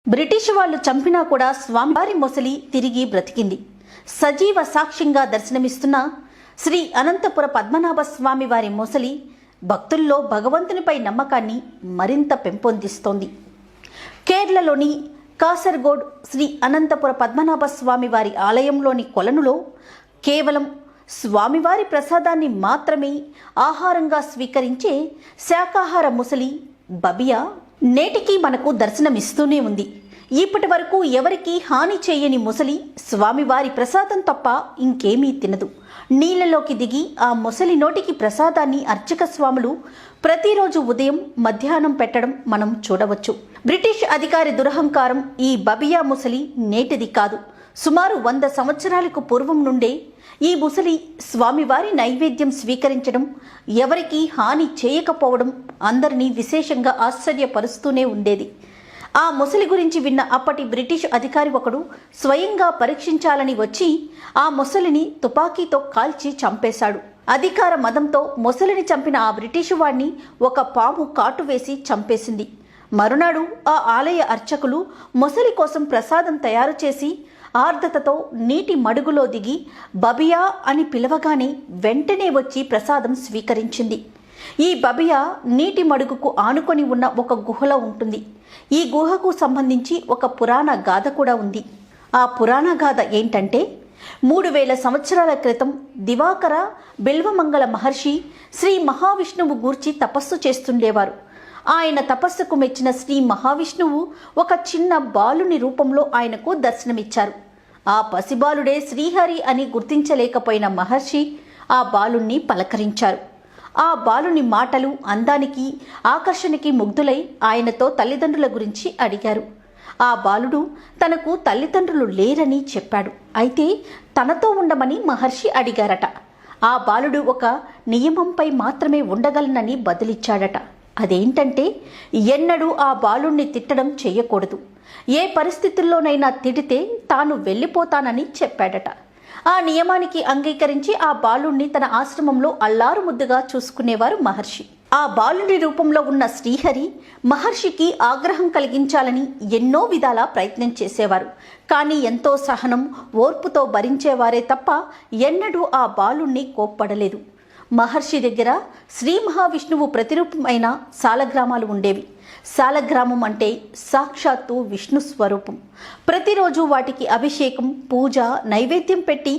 British వాళ్ళు చంపినా కూడా స్వామివారి మొసలి తిరిగి బ్రతికింది. సజీవ సాక్ష్యంగా దర్శనమిస్తున్న శ్రీ అనంతపుర పద్మనాభ స్వామి వారి మొసలి భక్తుల్లో భగవంతునిపై నమ్మకాన్ని మరింత పెంపొందిస్తోంది. కేరళలోని కాసర్గోడ్ శ్రీ అనంతపుర పద్మనాభ స్వామి వారి ఆలయంలోని కొలనులో కేవలం స్వామివారి ప్రసాదాన్ని మాత్రమే ఆహారంగా స్వీకరించే శాకాహార ముసలి బబియా నేటికి మనకు దర్శనమిస్తూనే ఉంది. ఇప్పటి వరకు ఎవరికీ హాని చేయని ముసలి స్వామివారి ప్రసాదం తప్ప ఇంకేమీ తినదు. నీళ్లలోకి దిగి ఆ ముసలి నోటికి ప్రసాదాన్ని అర్చక స్వాములు ప్రతిరోజు ఉదయం మధ్యాహ్నం పెట్టడం మనం చూడవచ్చు. బ్రిటిష్ అధికారి దురహంకారం ఈ బబియా ముసలి నేటిది కాదు. సుమారు 100 సంవత్సరాలకు పూర్వం నుండే ఈ ముసలి స్వామివారి నైవేద్యం స్వీకరించడం, ఎవరికీ హాని చేయకపోవడం అందరినీ విశేషంగా ఆశ్చర్యపరుస్తూనే ఉండేది. ఆ ముసలి గురించి విన్న అప్పటి బ్రిటిష్ అధికారి ఒకడు స్వయంగా పరీక్షించాలని వచ్చి ఆ ముసలిని తుపాకీతో కాల్చి చంపేశాడు. అధికార మదంతో ముసలిని చంపిన ఆ బ్రిటిషు వాడిని ఒక పాము కాటు వేసి చంపేసింది. మరునాడు ఆ ఆలయ అర్చకులు ముసలి కోసం ప్రసాదం తయారు చేసి ఆర్ద్రతతో నీటి మడుగులో దిగి బబియా అని పిలవగానే వెంటనే వచ్చి ప్రసాదం స్వీకరించింది. ఈ బబియా నీటి మడుగుకు ఆనుకొని ఉన్న ఒక గుహలో ఉంటుంది. ఈ గుహకు సంబంధించి ఒక పురాణ గాథ కూడా ఉంది. ఆ పురాణ గాథ ఏంటంటే 3000 సంవత్సరాల క్రితం దివాకర బిల్వమంగళ మహర్షి శ్రీ మహావిష్ణువు గూర్చి తపస్సు చేస్తుండేవారు. ఆయన తపస్సుకు మెచ్చిన శ్రీ మహావిష్ణువు ఒక చిన్న బాలుని రూపంలో ఆయనకు దర్శనమిచ్చారు. ఆ పసిబాలుడే శ్రీహరి అని గుర్తించలేకపోయిన మహర్షి ఆ బాలుణ్ణి పలకరించారు. ఆ బాలుని మాటలు, అందానికి, ఆకర్షణకి ముగ్ధులై ఆయనతో తల్లిదండ్రుల గురించి అడిగారు. ఆ బాలుడు తనకు తల్లిదండ్రులు లేరని చెప్పాడు. అయితే తనతో ఉండమని మహర్షి అడిగారట. ఆ బాలుడు ఒక నియమంపై మాత్రమే ఉండగలనని బదులిచ్చాడట. అదేంటంటే ఎన్నడూ ఆ బాలుణ్ణి తిట్టడం చేయకూడదు. ఏ పరిస్థితుల్లోనైనా తిడితే తాను వెళ్ళిపోతానని చెప్పాడట. ఆ నియమానికి అంగీకరించి ఆ బాలుణ్ణి తన ఆశ్రమంలో అల్లారు ముద్దుగా చూసుకునేవారు మహర్షి. ఆ బాలుడి రూపంలో ఉన్న శ్రీహరి మహర్షికి ఆగ్రహం కలిగించాలని ఎన్నో విధాల ప్రయత్నం చేసేవారు. కానీ ఎంతో సహనం, ఓర్పుతో భరించేవారే తప్ప ఎన్నడూ ఆ బాలుణ్ణి కోప్పడలేదు. మహర్షి దగ్గర శ్రీ మహావిష్ణువు ప్రతిరూపమైన సాలగ్రామాలు ఉండేవి. సాలగ్రామం అంటే సాక్షాత్తు విష్ణు స్వరూపం. ప్రతిరోజు వాటికి అభిషేకం, పూజ, నైవేద్యం పెట్టి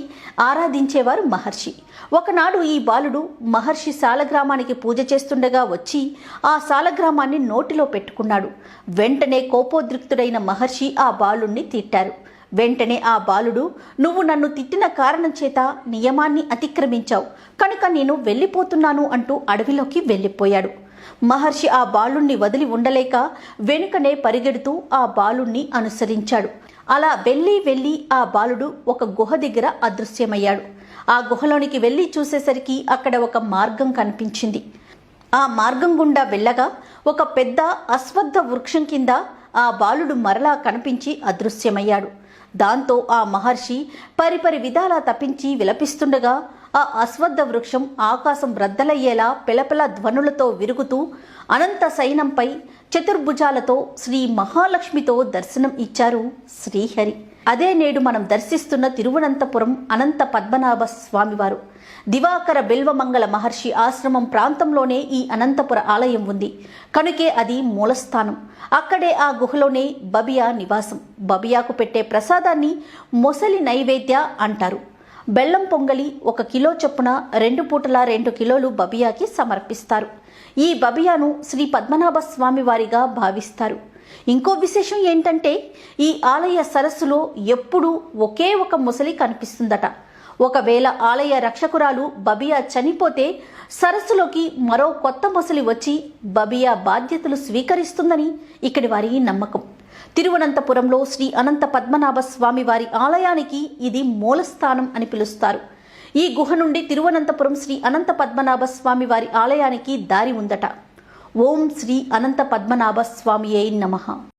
ఆరాధించేవారు మహర్షి. ఒకనాడు ఈ బాలుడు మహర్షి సాలగ్రామానికి పూజ చేస్తుండగా వచ్చి ఆ సాలగ్రామాన్ని నోటిలో పెట్టుకున్నాడు. వెంటనే కోపోద్రిక్తుడైన మహర్షి ఆ బాలుణ్ణి తిట్టారు. వెంటనే ఆ బాలుడు, నువ్వు నన్ను తిట్టిన కారణం చేత నియమాన్ని అతిక్రమించావు కనుక నేను వెళ్ళిపోతున్నాను అంటూ అడవిలోకి వెళ్ళిపోయాడు. మహర్షి ఆ బాలుణ్ణి వదిలి ఉండలేక వెనుకనే పరిగెడుతూ ఆ బాలుణ్ణి అనుసరించాడు. అలా వెళ్ళి ఆ బాలుడు ఒక గుహ దగ్గర అదృశ్యమయ్యాడు. ఆ గుహలోనికి వెళ్ళి చూసేసరికి అక్కడ ఒక మార్గం కనిపించింది. ఆ మార్గం గుండా వెళ్ళగా ఒక పెద్ద అశ్వత్థ వృక్షం కింద ఆ బాలుడు మరలా కనిపించి అదృశ్యమయ్యాడు. దాంతో ఆ మహర్షి పరిపరి విధాలా తప్పించి విలపిస్తుండగా ఆ అశ్వత్థ వృక్షం ఆకాశం బ్రద్దలయ్యేలా పెలపెల ధ్వనులతో విరుగుతూ అనంత సైనంపై చతుర్భుజాలతో శ్రీ మహాలక్ష్మితో దర్శనం ఇచ్చారు శ్రీహరి. అదే నేడు మనం దర్శిస్తున్న తిరువనంతపురం అనంత పద్మనాభ స్వామివారు. దివాకర బిల్వమంగళ మహర్షి ఆశ్రమం ప్రాంతంలోనే ఈ అనంతపుర ఆలయం ఉంది కనుకే అది మూలస్థానం. అక్కడే ఆ గుహలోనే బబియా నివాసం. బబియాకు పెట్టే ప్రసాదాన్ని మొసలి నైవేద్య అంటారు. బెల్లం పొంగలి 1 కిలో చొప్పున 2 పూటల 2 కిలోలు బబియాకి సమర్పిస్తారు. ఈ బబియాను శ్రీ పద్మనాభ స్వామి వారిగా భావిస్తారు. ఇంకో విశేషం ఏంటంటే ఈ ఆలయ సరస్సులో ఎప్పుడూ ఒకే ఒక ముసలి కనిపిస్తుందట. ఒకవేళ ఆలయ రక్షకురాలు బబియా చనిపోతే సరస్సులోకి మరో కొత్త ముసలి వచ్చి బబియా బాధ్యతలు స్వీకరిస్తుందని ఇక్కడి వారి నమ్మకం. తిరువనంతపురంలో శ్రీ అనంత పద్మనాభ స్వామి వారి ఆలయానికి ఇది మూలస్థానం అని పిలుస్తారు. ఈ గుహ నుండి తిరువనంతపురం శ్రీ అనంత పద్మనాభ స్వామి వారి ఆలయానికి దారి ఉందట. ఓం శ్రీ అనంత పద్మనాభ స్వామియే నమః.